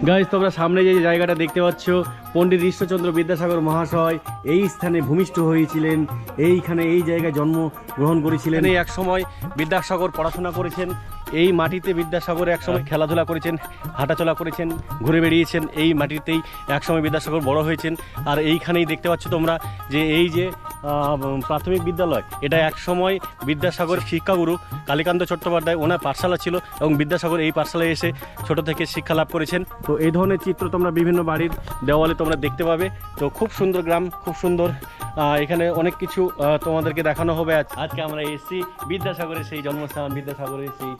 Guys তোমরা সামনে যে জায়গাটা দেখতে পাচ্ছ, পণ্ডিত ঈশ্বরচন্দ্র বিদ্যাসাগর মহাশয় এই স্থানে ভূমিষ্ঠ হয়েছিলেন, এইখানে এই জায়গায় জন্মগ্রহণ করেছিলেন। এই এক সময় বিদ্যাসাগর পড়াশোনা করেছেন, এই মাটিতে বিদ্যাসাগর একসময় খেলাধুলা করেছেন, হাঁটাচলা করেছেন, ঘুরে বেরিয়েছেন, এই মাটিতেই একসময় বিদ্যাসাগর বড় হয়েছেন। আর এইখানেই দেখতে পাচ্ছ তোমরা যে এই যে প্রাথমিক বিদ্যালয়, এটা একসময় বিদ্যাসাগর শিক্ষাগুরু কালীকান্ত চট্টোপাধ্যায় ওনার পাঠশালা ছিল এবং বিদ্যাসাগর এই পাঠশালায় এসে ছোট থেকে শিক্ষা লাভ করেছেন। তো এই ধরনের চিত্র তোমরা বিভিন্ন বাড়ির দেওয়ালে তোমরা দেখতে পাবে। তো খুব সুন্দর গ্রাম, খুব সুন্দর। এখানে অনেক কিছু তোমাদেরকে দেখানো হবে। আজকে আমরা এসেছি বিদ্যাসাগরের সেই জন্মস্থান, বিদ্যাসাগরের সেই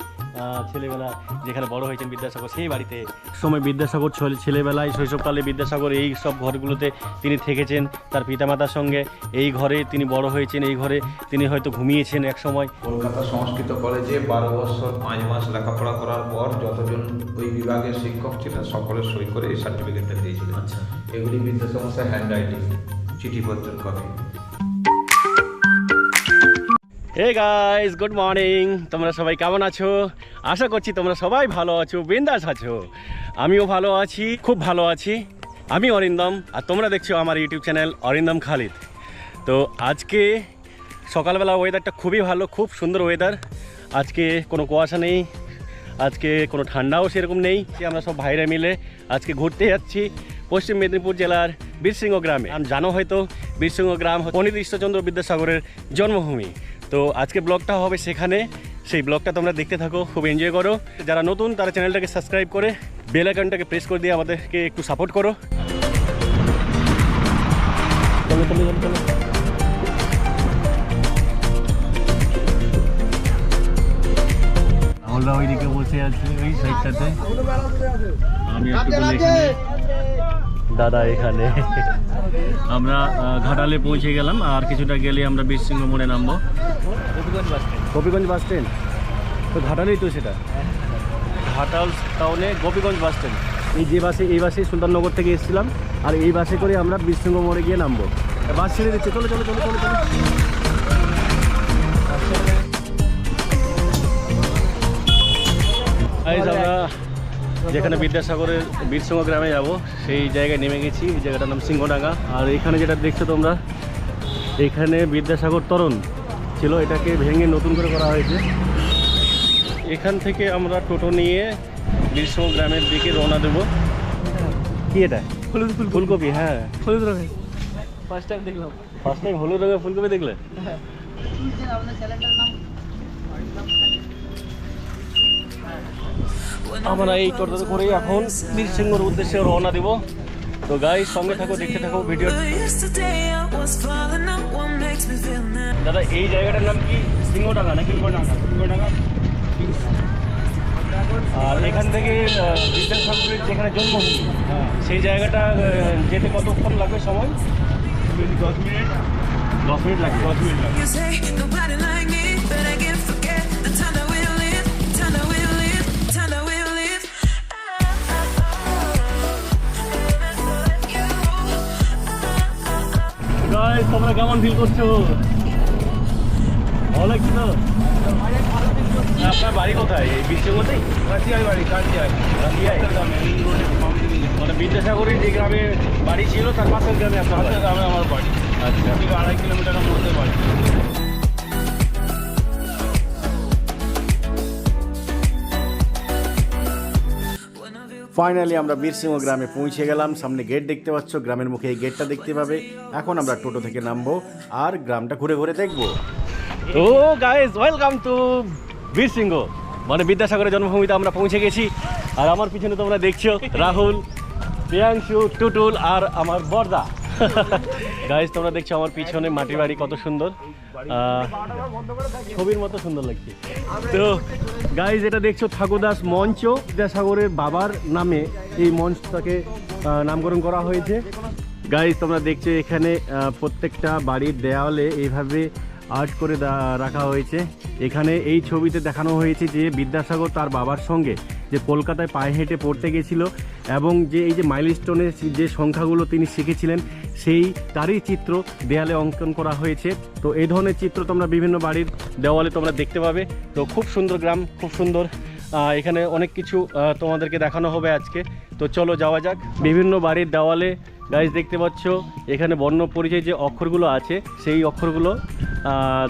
ছেলেবেলা যেখানে বড় হয়েছেন বিদ্যাসাগর, সেই বাড়িতে। সময় বিদ্যাসাগর ছেলেবেলায় শৈশবকালে বিদ্যাসাগর এই সব ঘরগুলোতে তিনি থেকেছেন তার পিতামাতার সঙ্গে। এই ঘরে তিনি বড় হয়েছেন, এই ঘরে তিনি হয়তো ঘুমিয়েছেন এক সময়। কলকাতা সংস্কৃত কলেজে 12 বছর 5 মাস লেখাপড়া করার পর যতজন ওই বিভাগের শিক্ষক ছিলেন সকলের সই করে এই সার্টিফিকেটটা দিয়েছিলেন। আচ্ছা, এগুলি বিদ্যাসাগরের হ্যান্ড রাইটিং, চিঠিপত্রের copy. Hey guys, good morning. তোমরা সবাই কেমন আছো? আশা করছি তোমরা সবাই ভালো আছো, বিন্দাস আছো। আমিও ভালো আছি, খুব ভালো আছি। আমি অরিন্দম, আর তোমরা দেখছো আমার ইউটিউব চ্যানেল অরিন্দম খালিদ। তো আজকে সকালবেলা ওয়েদারটা খুবই ভালো, খুব সুন্দর ওয়েদার। আজকে কোনো কুয়াশা নেই, আজকে কোনো ঠান্ডাও সেরকম নেই। আমরা সব ভাইরা মিলে আজকে ঘুরতে যাচ্ছি পশ্চিম মেদিনীপুর জেলার বীরসিংহ গ্রামে। জানো হয়তো বীরসিংহ গ্রাম পণ্ডিত ঈশ্বরচন্দ্র বিদ্যাসাগরের জন্মভূমি। তো আজকে ব্লগটা হবে সেখানে, সেই ব্লগটা তোমরা দেখতে থাকো, খুব এনজয় করো। যারা নতুন তারা চ্যানেলটাকে সাবস্ক্রাইব করে বেল আইকনটাকে প্রেস করে দিয়ে আমাদেরকে একটু সাপোর্ট করো। আমরা ওইদিকে বসে আছি ওই সাইডটাতে, আমি দাদা এখানে। আমরা ঘাটালে পৌঁছে গেলাম, আর কিছুটা গেলে আমরা বীরসিংহ মোড়ে নামবো। গোপীগঞ্জ বাস স্ট্যান্ড তো ঘাটালেই তো সেটা, ঘাটাল টাউনে গোপীগঞ্জ বাস স্ট্যান্ড। এই যে বাসে, এই বাসে সুন্দরনগর থেকে এসেছিলাম, আর এই বাসে করে আমরা বীরসিংহ মোড়ে গিয়ে নামবো। বাস ছেড়ে দিচ্ছে, চলো চলো চলো চলো চলো। আমরা যেখানে বিদ্যাসাগরের বীরসিংহ গ্রামে যাব সেই জায়গায় নেমে গেছি। এই জায়গাটার নাম সিংহডাঙ্গা। আর এখানে যেটা দেখছো তোমরা, এখানে বিদ্যাসাগর তরণ ছিল, এটাকে ভেঙে নতুন করে করা হয়েছে। এখান থেকে আমরা টোটো নিয়ে বীরসিংহ গ্রামের দিকে রওনা দেবো। কি এটা? ফুলকপি। হ্যাঁ, হলুদ রঙের ফার্স্ট টাইম দেখলাম। ফার্স্ট টাইম হলুদ রঙের ফুলকপি দেখলে? আমরা এই টোটোতে করেই এখন বীরসিংহর উদ্দেশ্যে রওনা দিব। তো গাইস সঙ্গে থাকো, দেখতে থাকো ভিডিও। দাদা এই জায়গাটার নাম কি? সিংহডাঙ্গা নাকি? সিংহডাঙ্গা। আর এখান থেকে বিদ্যাসাগরের যেখানে জন্মভূমি, সেই জায়গাটা যেতে কতক্ষণ লাগবে সময়? 10 মিনিট। 10 মিনিট লাগবে। 10 মিনিট লাগবে। তোমরা কেমন ফিল করছো? ভালো লাগছে তো? আপনার বাড়ি কোথায়? এই বীরসিংহতেই? কাঁচিয়ায় বাড়ি। কাঁচিয়ায় মানে বিদ্যাসাগরের যে গ্রামে বাড়ি ছিল তার পাশের গ্রামে আপনার গ্রামে আমার বাড়ি। আচ্ছা, 2.5 কিলোমিটারের মধ্যে বাড়ি। ফাইনালি আমরা বীরসিংহ গ্রামে পৌঁছে গেলাম। সামনে গেট দেখতে পাচ্ছ, গ্রামের মুখে এই গেটটা দেখতে পাবে। এখন আমরা টোটো থেকে নামবো আর গ্রামটা ঘুরে ঘুরে দেখবো। তো গাইস, ওয়েলকাম টু বীরসিংহ, মানে বিদ্যাসাগরের জন্মভূমিতে আমরা পৌঁছে গেছি। আর আমার পিছনে তোমরা দেখছো রাহুল, প্রিয়াংশু, টুটুল আর আমার বর্দা। গাইস তোমরা দেখছো আমার পিছনে মাটির বাড়ি, কত সুন্দর, ছবির মতো সুন্দর লাগছে। তো গাইস এটা দেখছো ঠাকুরদাস মঞ্চ, বিদ্যাসাগরের বাবার নামে এই মঞ্চটাকে নামকরণ করা হয়েছে। গাইস তোমরা দেখছো এখানে প্রত্যেকটা বাড়ির দেওয়ালে এইভাবে আর্ট করে রাখা হয়েছে। এখানে এই ছবিতে দেখানো হয়েছে যে বিদ্যাসাগর তার বাবার সঙ্গে যে কলকাতায় পায়ে হেঁটে পড়তে গেছিল এবং যে এই যে মাইলস্টোনের যে সংখ্যাগুলো তিনি শিখেছিলেন সেই তারই চিত্র দেয়ালে অঙ্কন করা হয়েছে। তো এই ধরনের চিত্র তোমরা বিভিন্ন বাড়ির দেওয়ালে তোমরা দেখতে পাবে। তো খুব সুন্দর গ্রাম, খুব সুন্দর। এখানে অনেক কিছু তোমাদেরকে দেখানো হবে আজকে। তো চলো যাওয়া যাক। বিভিন্ন বাড়ির দেওয়ালে গাইজ দেখতে পাচ্ছ এখানে বর্ণ পরিচয় যে অক্ষরগুলো আছে সেই অক্ষরগুলো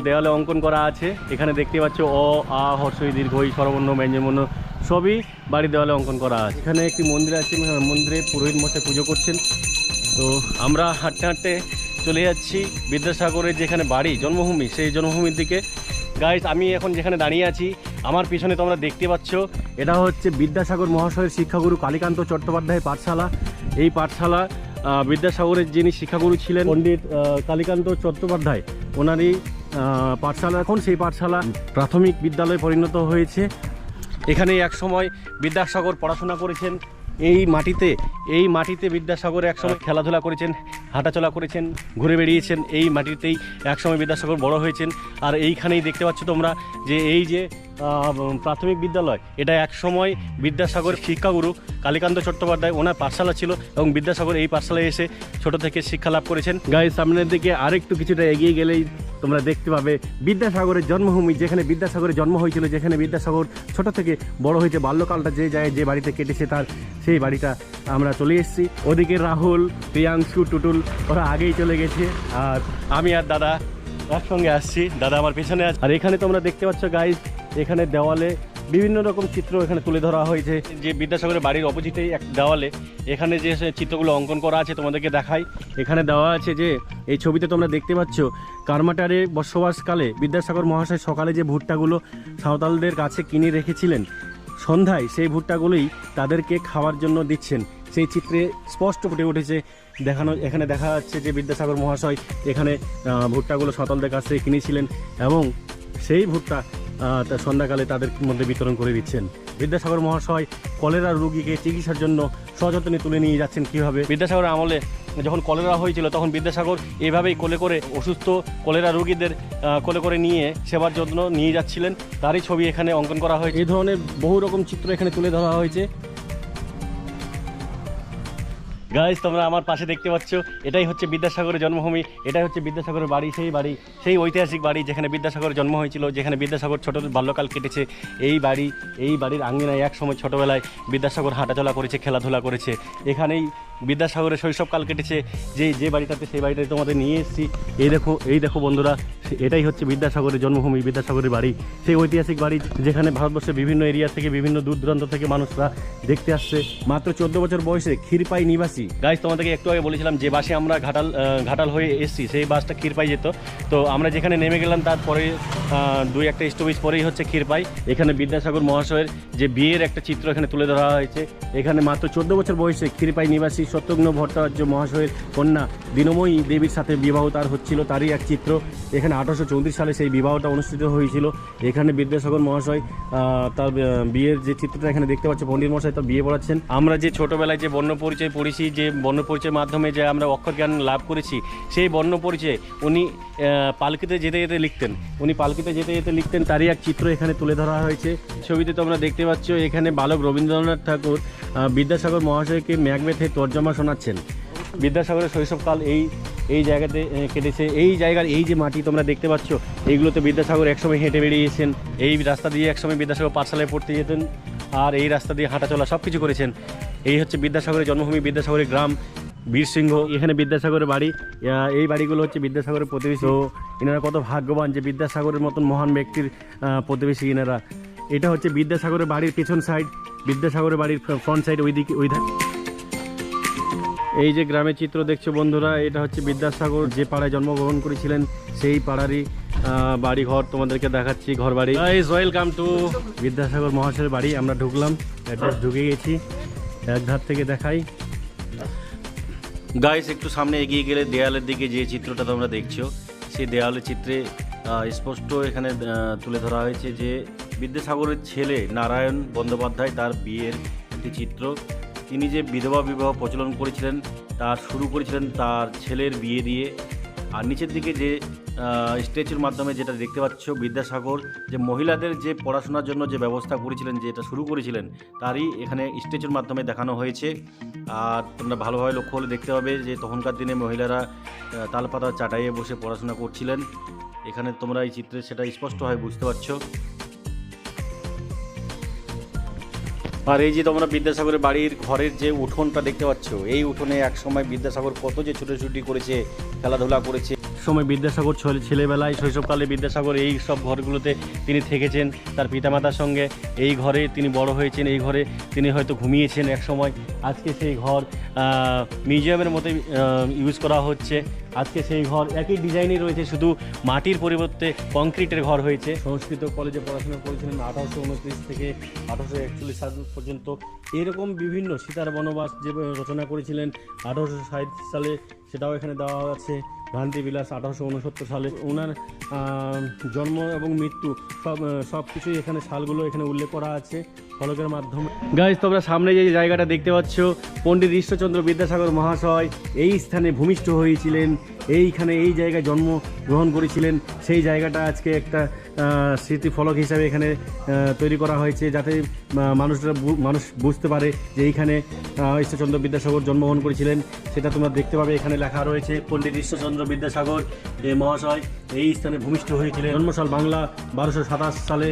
দেওয়ালে অঙ্কন করা আছে। এখানে দেখতে পাচ্ছ অ, আ, হর্ষই, দীর্ঘই, স্বরবর্ণ, ব্যঞ্জনবর্ণ সবই বাড়ির দেওয়ালে অঙ্কন করা আছে। এখানে একটি মন্দির আছে, মন্দিরে পুরোহিত মশাই পুজো করছেন। তো আমরা হাঁটতে হাঁটতে চলে যাচ্ছি বিদ্যাসাগরের যেখানে বাড়ি, জন্মভূমি, সেই জন্মভূমির দিকে। গাইস, আমি এখন যেখানে দাঁড়িয়ে আছি আমার পিছনে তোমরা দেখতে পাচ্ছ এটা হচ্ছে বিদ্যাসাগর মহাশয়ের শিক্ষাগুরু কালীকান্ত চট্টোপাধ্যায়ের পাঠশালা। এই পাঠশালা বিদ্যাসাগরের যিনি শিক্ষাগুরু ছিলেন পণ্ডিত কালীকান্ত চট্টোপাধ্যায়, ওনারই পাঠশালা। এখন সেই পাঠশালা প্রাথমিক বিদ্যালয়ে পরিণত হয়েছে। এখানে এক সময় বিদ্যাসাগর পড়াশোনা করেছেন। এই মাটিতে বিদ্যাসাগর একসময় খেলাধুলা করেছেন, হাঁটাচলা করেছেন, ঘুরে বেরিয়েছেন। এই মাটিতেই একসময় বিদ্যাসাগর বড় হয়েছেন। আর এইখানেই দেখতে পাচ্ছ তোমরা যে এই যে প্রাথমিক বিদ্যালয়, এটা এক সময় বিদ্যাসাগর শিক্ষাগুরু কালীকান্ত চট্টোপাধ্যায় ওনার পাঠশালা ছিল এবং বিদ্যাসাগর এই পাঠশালায় এসে ছোট থেকে শিক্ষা লাভ করেছেন। গাইস, সামনের দিকে আরেকটু কিছুটা এগিয়ে গেলেই তোমরা দেখতে পাবে বিদ্যাসাগরের জন্মভূমি, যেখানে বিদ্যাসাগরের জন্ম হয়েছিল, যেখানে বিদ্যাসাগর ছোট থেকে বড় হয়েছে, বাল্যকালটা যে জায়গায় যে বাড়িতে কেটেছে তার সেই বাড়িটা আমরা চলে এসেছি। ওদিকে রাহুল, প্রিয়াংশু, টুটুল ওরা আগেই চলে গেছে, আর আমি আর দাদা একসঙ্গে আসছি। দাদা আমার পেছনে আছে। আর এখানে তোমরা দেখতে পাচ্ছ গাইজ, এখানে দেওয়ালে বিভিন্ন রকম চিত্র এখানে তুলে ধরা হয়েছে। যে বিদ্যাসাগরের বাড়ির অপোজিটেই এক দেওয়ালে এখানে যে চিত্রগুলো অঙ্কন করা আছে তোমাদেরকে দেখাই। এখানে দেওয়া আছে যে এই ছবিতে তোমরা দেখতে পাচ্ছ কারমাটারে বসবাসকালে বিদ্যাসাগর মহাশয় সকালে যে ভুট্টাগুলো সাঁওতালদের কাছে কিনে রেখেছিলেন, সন্ধ্যায় সেই ভুট্টাগুলোই তাদেরকে খাওয়ার জন্য দিচ্ছেন। সেই চিত্রে স্পষ্ট ফুটে উঠেছে। এখানে দেখা যাচ্ছে যে বিদ্যাসাগর মহাশয় এখানে ভুট্টাগুলো সাঁওতালদের কাছ থেকে কিনেছিলেন এবং সেই ভুট্টা সন্ধ্যাকালে তাদের মধ্যে বিতরণ করে দিচ্ছেন। বিদ্যাসাগর মহাশয় কলেরা রোগীকে চিকিৎসার জন্য সযত্নে তুলে নিয়ে যাচ্ছেন। কীভাবে বিদ্যাসাগর আমলে যখন কলেরা হয়েছিল তখন বিদ্যাসাগর এভাবেই কোলে করে অসুস্থ কলেরা রোগীদের কোলে করে নিয়ে সেবার জন্য নিয়ে যাচ্ছিলেন, তারই ছবি এখানে অঙ্কন করা হয়েছে। এই ধরনের বহু রকম চিত্র এখানে তুলে ধরা হয়েছে। গাইস, তোমরা আমার পাশে দেখতে পাচ্ছ এটাই হচ্ছে বিদ্যাসাগরের জন্মভূমি, এটাই হচ্ছে বিদ্যাসাগরের বাড়ি, সেই ঐতিহাসিক বাড়ি যেখানে বিদ্যাসাগরের জন্ম হয়েছিল, যেখানে বিদ্যাসাগর ছোট বাল্যকাল কেটেছে। এই বাড়ির আঙ্গিনায় এক সময় ছোটোবেলায় বিদ্যাসাগর হাঁটাচলা করেছে, খেলাধুলা করেছে। এখানেই বিদ্যাসাগরের শৈশবকাল কেটেছে। যে বাড়িটাতে, সেই বাড়িটাতে তোমাদের নিয়ে এসেছি। এই দেখো বন্ধুরা, এটাই হচ্ছে বিদ্যাসাগরের জন্মভূমি, বিদ্যাসাগরের বাড়ি, সেই ঐতিহাসিক বাড়ি যেখানে ভারতবর্ষের বিভিন্ন এরিয়া থেকে, বিভিন্ন দূর দূরান্ত থেকে মানুষরা দেখতে আসছে। মাত্র 14 বছর বয়সে ক্ষীরপাই নিবাসী। গাইস, তোমাদেরকে একটু আগে বলেছিলাম যে বাসে আমরা ঘাটাল হয়ে এসেছি, সেই বাসটা ক্ষীরপাই যেত। তো আমরা যেখানে নেমে গেলাম তারপরে 2-1 স্টপেজ পরেই হচ্ছে ক্ষীরপাই। এখানে বিদ্যাসাগর মহাশয়ের যে বিয়ের একটা চিত্র এখানে তুলে ধরা হয়েছে। এখানে মাত্র 14 বছর বয়সে ক্ষীরপাই নিবাসী সত্যঘ্ন ভট্টাচার্য মহাশয়ের কন্যা দিনময়ী দেবীর সাথে বিবাহ তার হচ্ছিল, তারই এক চিত্র। এখানে 1834 সালে সেই বিবাহটা অনুষ্ঠিত হয়েছিল। এখানে বিদ্যাসাগর মহাশয় তার বিয়ের যে চিত্রটা এখানে দেখতে পাচ্ছ, পণ্ডিত মহাশয় তার বিয়ে পড়াচ্ছেন। আমরা যে ছোটোবেলায় যে বর্ণ পরিচয় পড়েছি, যে বর্ণ পরিচয়ের মাধ্যমে যে আমরা অক্ষর জ্ঞান লাভ করেছি, সেই বর্ণ পরিচয়ে উনি পালকিতে যেতে যেতে লিখতেন, তারই এক চিত্র এখানে তুলে ধরা হয়েছে। ছবিতে তোমরা দেখতে পাচ্ছ এখানে বালক রবীন্দ্রনাথ ঠাকুর বিদ্যাসাগর মহাশয়কে ম্যাকবেথের তর্জমা শোনাচ্ছেন। বিদ্যাসাগরের শৈশবকাল এই জায়গাতে কেটেছে। এই জায়গার এই যে মাটি তোমরা দেখতে পাচ্ছ, এইগুলোতে বিদ্যাসাগর একসময় হেঁটে বেরিয়েছেন। এই রাস্তা দিয়ে একসময় বিদ্যাসাগর পাঠশালায় পড়তে যেতেন, আর এই রাস্তা দিয়ে হাঁটাচলা সব কিছু করেছেন। এই হচ্ছে বিদ্যাসাগরের জন্মভূমি, বিদ্যাসাগরের গ্রাম বীরসিংহ। এখানে বিদ্যাসাগরের বাড়ি, এই বাড়িগুলো হচ্ছে বিদ্যাসাগরের প্রতিবেশী। তো এনারা কত ভাগ্যবান যে বিদ্যাসাগরের মতন মহান ব্যক্তির প্রতিবেশী এনারা। এটা হচ্ছে বিদ্যাসাগরের বাড়ির পেছন সাইড, বিদ্যাসাগরের বাড়ির ফ্রন্ট সাইড ওইদিকে ওই ধারে। এই যে গ্রামের চিত্র দেখছো বন্ধুরা, এটা হচ্ছে বিদ্যাসাগর যে পাড়ায় জন্মগ্রহণ করেছিলেন সেই পাড়ারই বাড়ি ঘর তোমাদেরকে দেখাচ্ছি, ঘর বাড়ি। ওয়েলকাম টু বিদ্যাসাগর মহাশয়ের বাড়ি। আমরা ঢুকলাম, অ্যাড্রেস ঢুকে গেছি। এক ধার থেকে দেখাই গাইস, একটু সামনে এগিয়ে গেলে দেয়ালের দিকে যে চিত্রটা তোমরা দেখছো, সেই দেয়ালের চিত্রে স্পষ্ট এখানে তুলে ধরা হয়েছে যে বিদ্যাসাগরের ছেলে নারায়ণ বন্দ্যোপাধ্যায়, তার বিয়ের একটি চিত্র। তিনি যে বিধবা বিবাহ প্রচলন করেছিলেন, তার শুরু করেছিলেন তার ছেলের বিয়ে দিয়ে। আর নিচের দিকে যে স্ট্যাচুর মাধ্যমে যেটা দেখতে পাচ্ছ, বিদ্যাসাগর যে মহিলাদের যে পড়াশোনার জন্য যে ব্যবস্থা করেছিলেন, যেটা শুরু করেছিলেন, তারই এখানে স্ট্যাচুর মাধ্যমে দেখানো হয়েছে। আর তোমরা ভালোভাবে লক্ষ্য হলে দেখতে পাবে যে তখনকার দিনে মহিলারা তালপাতা চাটাইয়ে বসে পড়াশোনা করছিলেন। এখানে তোমরা এই চিত্রে সেটা স্পষ্টভাবে বুঝতে পারছো। আর এই যে তোমরা বিদ্যাসাগরের বাড়ির ঘরের যে উঠোনটা দেখতে পাচ্ছ, এই উঠোনে এক সময় বিদ্যাসাগর কত যে ছুটোছুটি করেছে, খেলাধুলা করেছে। সময় বিদ্যাসাগর ছেলেবেলায় শৈশবকালে বিদ্যাসাগর এই সব ঘরগুলোতে তিনি থেকেছেন তার পিতামাতার সঙ্গে। এই ঘরে তিনি বড় হয়েছেন, এই ঘরে তিনি হয়তো ঘুমিয়েছেন এক সময়। আজকে সেই ঘর মিউজিয়ামের মতো ইউজ করা হচ্ছে। আজকে সেই ঘর একই ডিজাইনই রয়েছে, শুধু মাটির পরিবর্তে কংক্রিটের ঘর হয়েছে। সংস্কৃত কলেজে পড়াশোনা করেছিলেন 1829 থেকে 1841 সাল পর্যন্ত। এরকম বিভিন্ন সীতার বনবাস যে রচনা করেছিলেন 1860 সালে, সেটাও এখানে দেওয়া আছে। ভ্রান্তিবিলাস 1869 সালে। ওনার জন্ম এবং মৃত্যু সব কিছুই এখানে সালগুলো এখানে উল্লেখ করা আছে ফলকের মাধ্যমে। গাইজ, তোমরা সামনে যে জায়গাটা দেখতে পাচ্ছ, পণ্ডিত ঈশ্বরচন্দ্র বিদ্যাসাগর মহাশয় এই স্থানে ভূমিষ্ঠ হয়েছিলেন, এইখানে এই জায়গায় জন্মগ্রহণ করেছিলেন। সেই জায়গাটা আজকে একটা স্মৃতি ফলক হিসাবে এখানে তৈরি করা হয়েছে, যাতে মানুষ বুঝতে পারে যে এইখানে ঈশ্বরচন্দ্র বিদ্যাসাগর জন্মগ্রহণ করেছিলেন। সেটা তোমরা দেখতে পাবে, এখানে লেখা রয়েছে পণ্ডিত ঈশ্বরচন্দ্র বিদ্যাসাগর মহাশয় এই স্থানে ভূমিষ্ঠ হয়েছিলেন। জন্মসাল বাংলা 1227 সালে।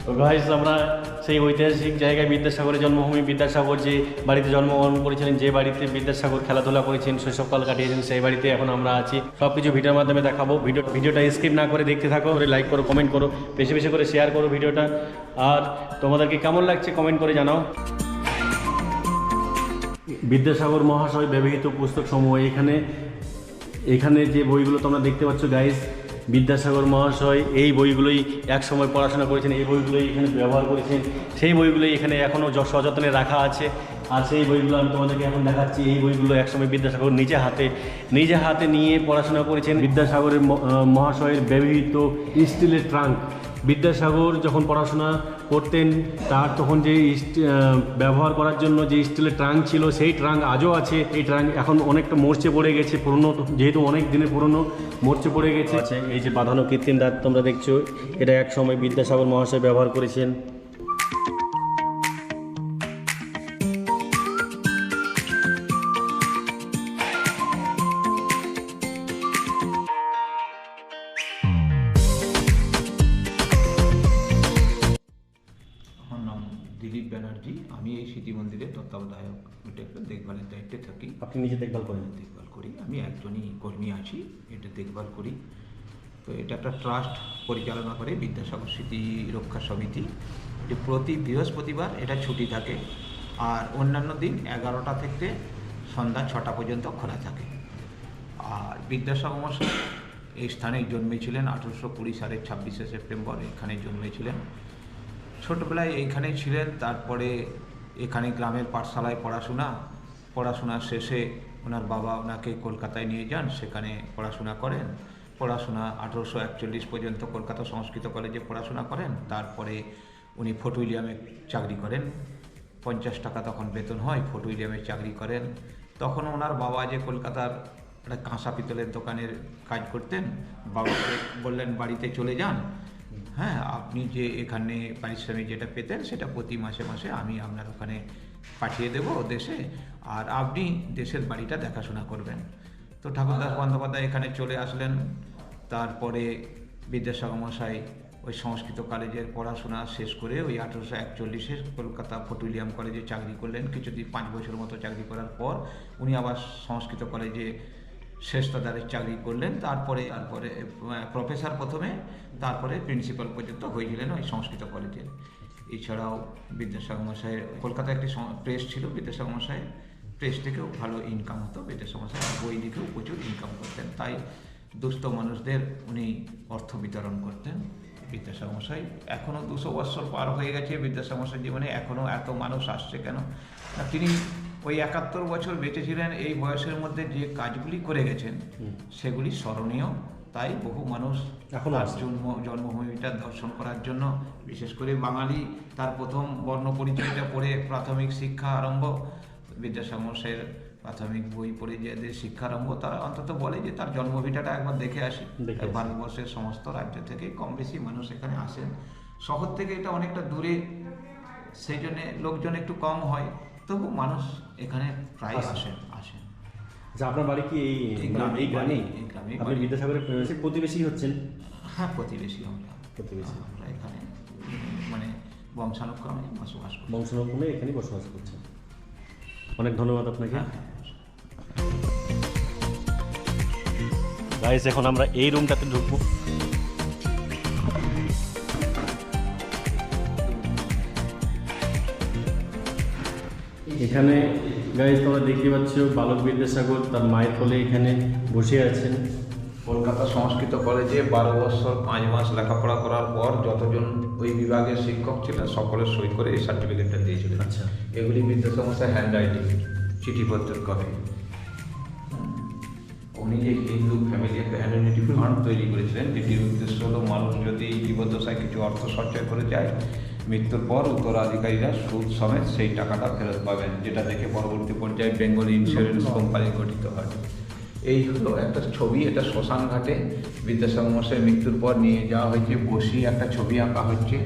তো গাইস, আমরা সেই ঐতিহাসিক জায়গায় বিদ্যাসাগরের জন্মভূমি, বিদ্যাসাগর যে বাড়িতে জন্মগ্রহণ করেছিলেন, যে বাড়িতে বিদ্যাসাগর খেলাধুলা করেছেন, শৈশবকাল কাটিয়েছেন, সেই বাড়িতে এখন আমরা আছি। সব কিছু ভিডিওর মাধ্যমে দেখাবো। ভিডিওটা স্কিপ না করে দেখতে থাকো, লাইক করো, কমেন্ট করো, বেশি বেশি করে শেয়ার করো ভিডিওটা। আর তোমাদেরকে কেমন লাগছে কমেন্ট করে জানাও। বিদ্যাসাগর মহাশয় ব্যবহৃত পুস্তক সমূহ, এখানে যে বইগুলো তোমরা দেখতে পাচ্ছ গাইস, বিদ্যাসাগর মহাশয় এই বইগুলোই এক সময় পড়াশোনা করেছেন, এই বইগুলোই এখানে ব্যবহার করেছেন। সেই বইগুলোই এখানে এখনও সযত্নে রাখা আছে। আর সেই বইগুলো আমি তোমাদেরকে এখন দেখাচ্ছি। এই বইগুলো একসময় বিদ্যাসাগর নিজে হাতে নিয়ে পড়াশোনা করেছেন। বিদ্যাসাগরের মহাশয়ের ব্যবহৃত স্টিলের ট্রাঙ্ক। বিদ্যাসাগর যখন পড়াশোনা করতেন, তার তখন যে ব্যবহার করার জন্য যে স্টিলের ট্রাঙ্ক ছিল, সেই ট্রাঙ্ক আজও আছে। এই ট্রাঙ্ক এখন অনেকটা মরচে পড়ে গেছে, পুরনো, যেহেতু অনেক দিনের পুরনো, মরচে পড়ে গেছে। এই যে বাঁধানো কৃত্রিম দাঁত তোমরা দেখছো, এটা এক সময় বিদ্যাসাগর মহাশয় ব্যবহার করেছেন। দিলীপ ব্যানার্জি। আমি এই স্মৃতি মন্দিরের তত্ত্বাবধায়ক, এটা একটা দেখভালের দায়িত্বে থাকি। আপনি নিজে দেখভাল করি। আমি একজনই কর্মী আছি, এটা দেখভাল করি। তো এটা একটা ট্রাস্ট পরিচালনা করে বিদ্যাসাগর স্মৃতি রক্ষা সমিতি। এটি প্রতি বৃহস্পতিবার এটা ছুটি থাকে, আর অন্যান্য দিন 11টা থেকে সন্ধ্যা 6টা পর্যন্ত খোলা থাকে। আর বিদ্যাসাগর মশাই এই স্থানে জন্মেছিলেন 1820 সালের 26শে সেপ্টেম্বর এখানে জন্মেছিলেন। ছোটবেলায় এইখানেই ছিলেন। তারপরে এখানে গ্রামের পাঠশালায় পড়াশোনা শেষে ওনার বাবা ওনাকে কলকাতায় নিয়ে যান, সেখানে পড়াশোনা করেন। 1841 পর্যন্ত কলকাতা সংস্কৃত কলেজে পড়াশোনা করেন। তারপরে উনি ফোর্ট উইলিয়ামে চাকরি করেন। 50 টাকা তখন বেতন হয়, ফোর্ট উইলিয়ামে চাকরি করেন। তখন ওনার বাবা যে কলকাতার একটা কাঁসা পিতলের দোকানের কাজ করতেন, বাবাকে বললেন বাড়িতে চলে যান, হ্যাঁ, আপনি যে এখানে পারিশ্রমিক যেটা পেতেন সেটা প্রতি মাসে মাসে আমি আপনার ওখানে পাঠিয়ে দেব দেশে, আর আপনি দেশের বাড়িটা দেখাশোনা করবেন। তো ঠাকুরদাস বন্দ্যোপাধ্যায় এখানে চলে আসলেন। তারপরে বিদ্যাসাগর মশাই ওই সংস্কৃত কলেজের পড়াশোনা শেষ করে ওই 1841 কলকাতা ফোর্ট উইলিয়াম কলেজে চাকরি করলেন। কিছুদিন 5 বছর মতো চাকরি করার পর উনি আবার সংস্কৃত কলেজে শেষদারের চাকরি করলেন। তারপরে প্রফেসর প্রথমে, তারপরে প্রিন্সিপাল পর্যন্ত হয়েছিলেন ওই সংস্কৃত কলেজে। এছাড়াও বিদ্যাসাগর মশাইয়ের কলকাতায় একটি প্রেস ছিল, বিদ্যাসাগর মশাইয়ের প্রেস থেকেও ভালো ইনকাম হতো। বিদ্যাসাগর মশাই বই লিখেও প্রচুর ইনকাম করতেন, তাই দুস্থ মানুষদের উনি অর্থ বিতরণ করতেন। বিদ্যাসাগর মশাই এখনও 200 বছর পার হয়ে গেছে বিদ্যাসাগর মশাই জীবনে, এখনও এত মানুষ আসছে কেন? তিনি ওই 71 বছর বেঁচেছিলেন। এই বয়সের মধ্যে যে কাজগুলি করে গেছেন সেগুলি স্মরণীয়, তাই বহু মানুষ এখন জন্মভূমিটা দর্শন করার জন্য, বিশেষ করে বাঙালি তার প্রথম বর্ণ পরিচয়টা পড়ে প্রাথমিক শিক্ষা আরম্ভ। বিদ্যাসাগর মশাইয়ের প্রাথমিক বই পড়ে যে শিক্ষা আরম্ভ, তারা অন্তত বলে যে তার জন্মভিটাটা একবার দেখে আসি। ভারতবর্ষের সমস্ত রাজ্য থেকে কম বেশি মানুষ এখানে আসেন। শহর থেকে এটা অনেকটা দূরে, সেই জন্যে লোকজন একটু কম হয়, তবু মানুষ এখানে প্রায় আসেন। আচ্ছা, আপনার বাড়ি কি এই গ্রামে? আপনি বিদ্যাসাগরের প্রতিবেশী হচ্ছেন? হ্যাঁ, প্রতিবেশী আমরা এখানে মানে বংশানুক্রমে বসবাস করি। বংশানুক্রমে এখানে বসবাস করছেন। অনেক ধন্যবাদ আপনাকে। গাইস, এখন আমরা এই রুমটাতে ঢুকবো। এখানে গাইস তোমরা দেখতে পাচ্ছ বালক বিদ্যাসাগর তার মায়ের কোলে এখানে বসে আছেন। কলকাতা সংস্কৃত কলেজে 12 বছর 5 মাস লেখাপড়া করার পর যতজন ওই বিভাগের শিক্ষক ছিলেন সকলের সই করে এই সার্টিফিকেটটা দিয়েছিলেন। আচ্ছা, এগুলি বিদ্যাসাগর মশাই হ্যান্ড রাইটিং, চিঠিপত্রের কপি। উনি যে হিন্দু ফ্যামিলি একটা অ্যানুইটি ফান্ড তৈরি করেছিলেন, যেটির উদ্দেশ্য হলো মানুষ যদি জীবদ্দশায় কিছু অর্থ সঞ্চয় করে যায়, মৃত্যুর পর উত্তরাধিকারীরা সুদ সমেত সেই টাকাটা ফেরত পাবেন, যেটা দেখে পরবর্তী পর্যায়ে বেঙ্গলি ইন্স্যুরেন্স কোম্পানি গঠিত হয়। এই হলো একটা ছবি, এটা শ্মশান ঘাটে বিদ্যাসাগর মশাই মৃত্যুর পর নিয়ে যাওয়া হয়েছে। বসি একটা ছবি আঁকা হচ্ছে।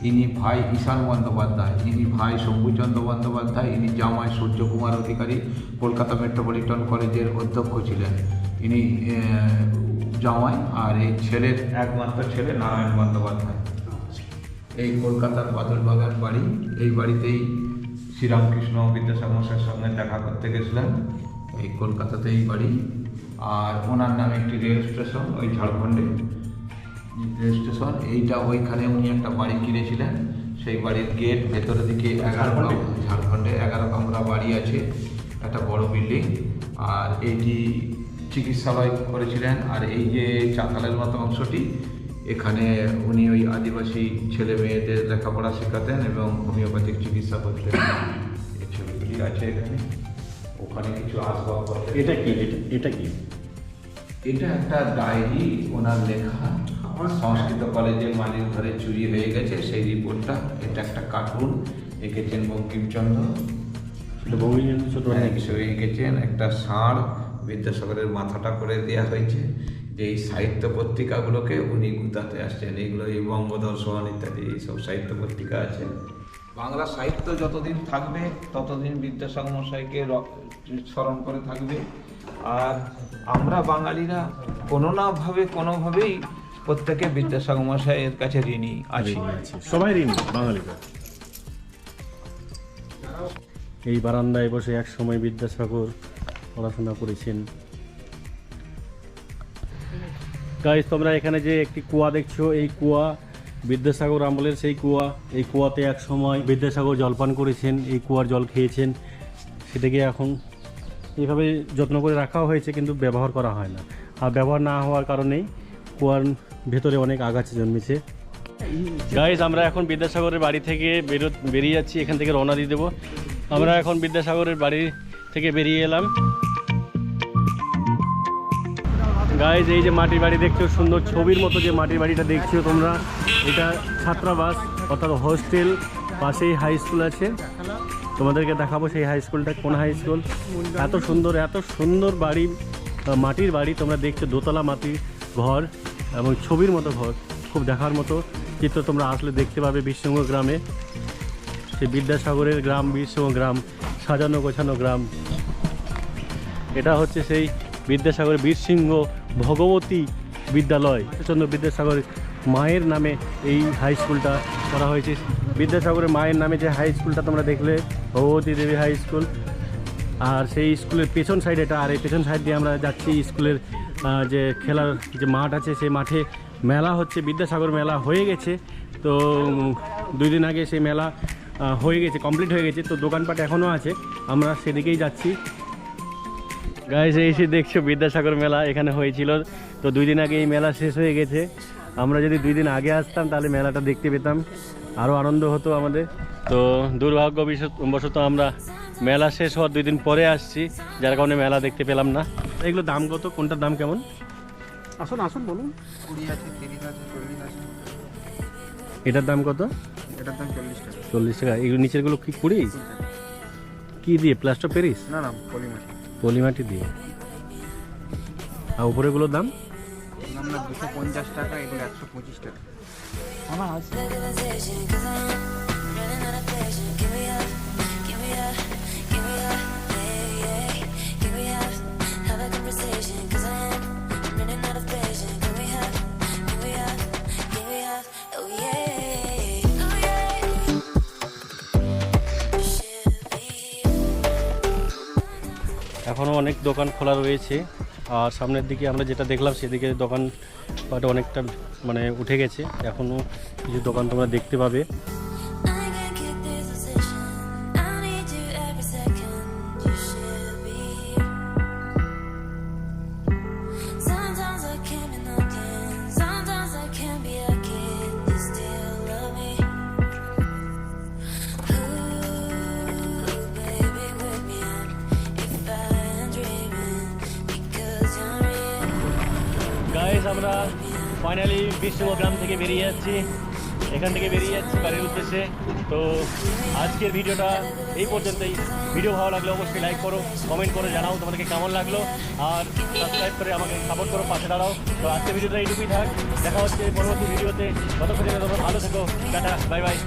ইনি ভাই ঈশান বন্দ্যোপাধ্যায়, ইনি ভাই শম্ভুচন্দ্র বন্দ্যোপাধ্যায়, ইনি জামাই সূর্যকুমার অধিকারী, কলকাতা মেট্রোপলিটন কলেজের অধ্যক্ষ ছিলেন। ইনি জামাই, আর এই ছেলের একমাত্র ছেলে নারায়ণ বন্দ্যোপাধ্যায়। এই কলকাতার বাদলবাগান বাড়ি, এই বাড়িতেই শ্রীরামকৃষ্ণ বিদ্যাসাগর মশাইয়ের সঙ্গে দেখা করতে গেছিলেন। এই কলকাতাতেই বাড়ি। আর ওনার নামে একটি রেল স্টেশন, ওই ঝাড়খণ্ডে রেল স্টেশন। এইটা ওইখানে উনি একটা বাড়ি কিনেছিলেন। সেই বাড়ির গেট ভেতরের দিকে 11 ঝাড়খণ্ডে 11 কামরা বাড়ি আছে, একটা বড় বিল্ডিং। আর এইটি চিকিৎসালয় করেছিলেন। আর এই যে চাতালের মতো অংশটি, এখানে উনি ওই আদিবাসী ছেলে মেয়েদের লেখাপড়া শেখাতেন এবং হোমিওপ্যাথিক চিকিৎসা করতেন। এই ছবিগুলি আছে এখানে। ওখানে কিছু আসবাবপত্র। এটা কি? এটা কি? এটা একটা ডায়েরি ওনার লেখা। সংস্কৃত কলেজে মালির ঘরে চুরি হয়ে গেছে সেই রিপোর্টটা। এটা একটা কার্টুন এঁকেছেন বঙ্কিমচন্দ্র। ছবি এঁকেছেন একটা ষাঁড়, বিদ্যাসাগরের মাথাটা করে দেওয়া হয়েছে। যে এই সাহিত্য পত্রিকাগুলোকে উনি গুতাতে আসছেন। এইগুলো এই বঙ্গদর্শন ইত্যাদি এইসব সাহিত্য পত্রিকা আছে। বাংলা সাহিত্য যতদিন থাকবে ততদিন বিদ্যাসাগর মশাইকে স্মরণ করে থাকবে। আর আমরা বাঙালিরা কোনোভাবেই প্রত্যেকে বিদ্যাসাগর মশাইয়ের কাছে ঋণী আছি। সবাই ঋণী বাঙালিরা। এই বারান্দায় বসে এক সময় বিদ্যাসাগর পড়াশোনা করেছেন। গাইস, তোমরা এখানে যে একটি কুয়া দেখছো, এই কুয়া বিদ্যাসাগর আমলের সেই কুয়া। এই কুয়াতে এক সময় বিদ্যাসাগর জলপান করেছেন, এই কুয়ার জল খেয়েছেন। সেটাকে এখন এইভাবে যত্ন করে রাখা হয়েছে, কিন্তু ব্যবহার করা হয় না। আর ব্যবহার না হওয়ার কারণেই কুয়ার ভেতরে অনেক আগাছা জন্মেছে। গাইস, আমরা এখন বিদ্যাসাগরের বাড়ি থেকে বেরিয়ে যাচ্ছি। এখান থেকে রওনা দিয়ে দেবো। আমরা এখন বিদ্যাসাগরের বাড়ি থেকে বেরিয়ে এলাম। গাইজ, এই যে মাটির বাড়ি দেখছো, সুন্দর ছবির মতো যে মাটির বাড়িটা দেখছো তোমরা, এটা ছাত্রাবাস অর্থাৎ হোস্টেল। পাশেই হাই স্কুল আছে, তোমাদেরকে দেখাবো সেই হাই স্কুলটা কোন হাই স্কুল। এত সুন্দর বাড়ি, মাটির বাড়ি তোমরা দেখছো। দোতলা মাটির ঘর এবং ছবির মতো ঘর, খুব দেখার মতো চিত্র। তোমরা আসলে দেখতে পাবে বীরসিংহ গ্রামে, সেই বিদ্যাসাগরের গ্রাম, বীরসিংহ গ্রাম, সাজানো গোছানো গ্রাম। এটা হচ্ছে সেই বিদ্যাসাগর বীরসিংহ ভগবতী বিদ্যালয়। চন্দ্র বিদ্যাসাগর মায়ের নামে এই হাই স্কুলটা করা হয়েছে। বিদ্যাসাগরের মায়ের নামে যে হাই স্কুলটা তোমরা দেখলে, ভগবতী দেবী হাই স্কুল। আর সেই স্কুলের পেছন সাইড এটা। আর এই পেছন সাইড দিয়ে আমরা যাচ্ছি স্কুলের যে খেলার যে মাঠ আছে, সেই মাঠে মেলা হচ্ছে, বিদ্যাসাগর মেলা হয়ে গেছে। তো 2 দিন আগে সেই মেলা হয়ে গেছে, কমপ্লিট হয়ে গেছে। তো দোকানপাট এখনও আছে, আমরা সেদিকেই যাচ্ছি। গাইস, এসে দেখছো বিদ্যাসাগর মেলা এখানে হয়েছিল। তো 2 দিন আগে এই মেলা শেষ হয়ে গেছে। আমরা যদি 2 দিন আগে আসতাম তাহলে মেলাটা দেখতে পেতাম, আরও আনন্দ হতো আমাদের। তো দুর্ভাগ্যবশত আমরা মেলা শেষ হওয়ার 2 দিন পরে আসছি, যার কারণে মেলা দেখতে পেলাম না। এগুলো দাম কত? কোনটার দাম কেমন? আসুন বলুন। 20 আছে, 30 আছে, 40 আছে। এটার দাম কত? এটার দাম 40 টাকা। 40 টাকা। এগুলো নিচেরগুলো কি 20? কি দিয়ে? Plaster Paris? না, পলিমাটি। পলিমাটি দিয়ে। আর উপরেগুলোর দাম? আমরা 250 টাকা, এগুলো 125 টাকা। আমার আছে। এখনও অনেক দোকান খোলা রয়েছে, আর সামনের দিকে আমরা যেটা দেখলাম সেদিকে দোকান পাট অনেকটা মানে উঠে গেছে। এখনও কিছু দোকান তোমরা দেখতে পাবে। গাইস, আমরা ফাইনালি বিষ্ণুপুর গ্রাম থেকে বেরিয়ে যাচ্ছি, এখান থেকে বেরিয়ে যাচ্ছি বাড়ির উদ্দেশ্যে। তো আজকের ভিডিওটা এই পর্যন্তই। ভিডিও ভালো লাগলে অবশ্যই লাইক করো, কমেন্ট করে জানাও তোমাদেরকে কেমন লাগলো, আর সাবস্ক্রাইব করে আমাকে সাপোর্ট করো, পাশে দাঁড়াও। তো আজকের ভিডিওটা এইটুকুই থাক, দেখা হচ্ছে পরবর্তী ভিডিওতে। ততক্ষণ তোমরা ভালো থেকো, টাটা, বাই বাই।